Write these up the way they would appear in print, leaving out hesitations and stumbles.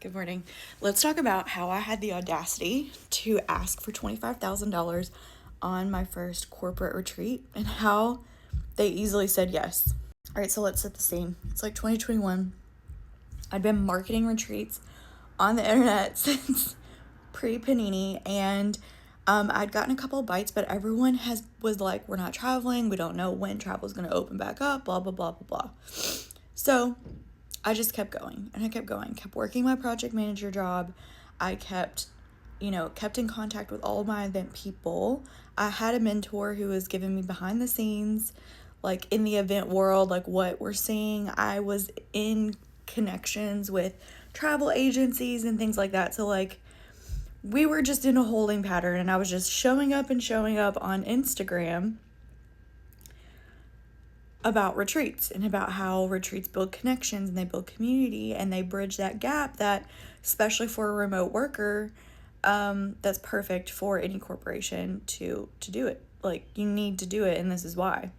Good morning. Let's talk about how I had the audacity to ask for $25,000 on my first corporate retreat and how they easily said yes. All right, so let's set the scene. It's like 2021. I'd been marketing retreats on the internet since pre-Panini, and I'd gotten a couple of bites, but everyone was like, we're not traveling. We don't know when travel is going to open back up, blah, blah, blah, blah, blah. So I just kept going and I kept going, kept working my project manager job. I kept in contact with all of my event people. I had a mentor who was giving me behind the scenes, like in the event world, like what we're seeing. I was in connections with travel agencies and things like that. So like we were just in a holding pattern, and I was just showing up on Instagram about retreats and about how retreats build connections and they build community and they bridge that gap that, especially for a remote worker, that's perfect for any corporation to do it. Like, you need to do it, and this is why.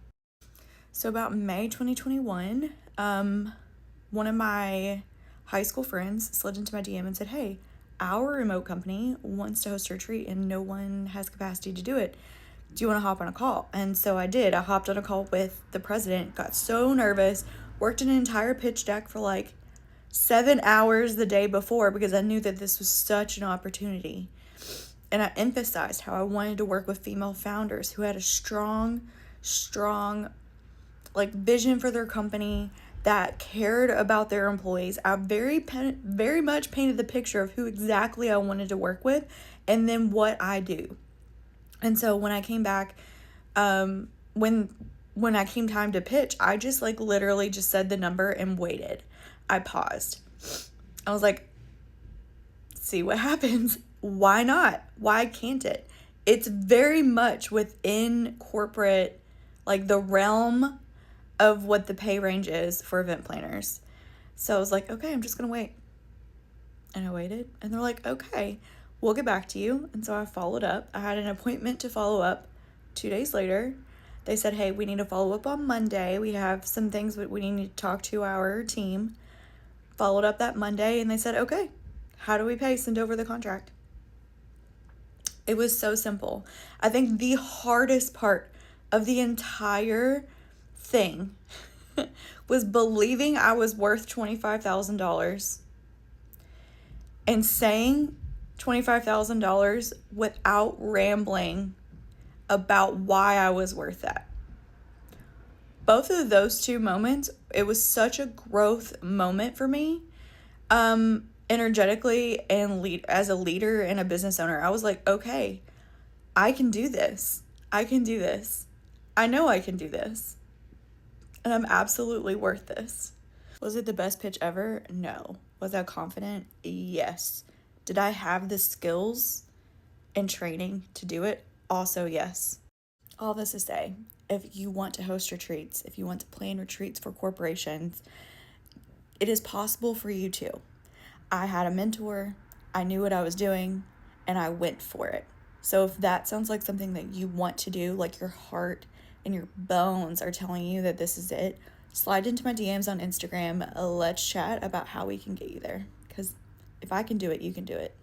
So about May 2021, one of my high school friends slid into my DM and said, hey, our remote company wants to host a retreat and no one has capacity to do it. Do you want to hop on a call? And so I did. I hopped on a call with the president, got so nervous, worked an entire pitch deck for like 7 hours the day before because I knew that this was such an opportunity. And I emphasized how I wanted to work with female founders who had a strong like vision for their company, that cared about their employees. I very much painted the picture of who exactly I wanted to work with and then what I do. And so when I came back, when I came time to pitch, I just like literally just said the number and waited. I paused. I was like, see what happens. Why not? Why can't it? It's very much within corporate, like the realm of what the pay range is for event planners. So I was like, okay, I'm just going to wait. And I waited, and they're like, okay, we'll get back to you. And so I followed up. I had an appointment to follow up 2 days later. They said, hey, we need to follow up on Monday. We have some things that we need to talk to our team. Followed up that Monday, and they said, okay, how do we pay? Send over the contract. It was so simple. I think the hardest part of the entire thing was believing I was worth $25,000 and saying $25,000 without rambling about why I was worth that. Both of those two moments, it was such a growth moment for me, energetically and as a leader and a business owner. I was like, okay, I can do this. I can do this. I know I can do this. And I'm absolutely worth this. Was it the best pitch ever? No. Was I confident? Yes. Did I have the skills and training to do it? Also, yes. All this to say, if you want to host retreats, if you want to plan retreats for corporations, it is possible for you too. I had a mentor, I knew what I was doing, and I went for it. So if that sounds like something that you want to do, like your heart and your bones are telling you that this is it, slide into my DMs on Instagram. Let's chat about how we can get you there. Because if I can do it, you can do it.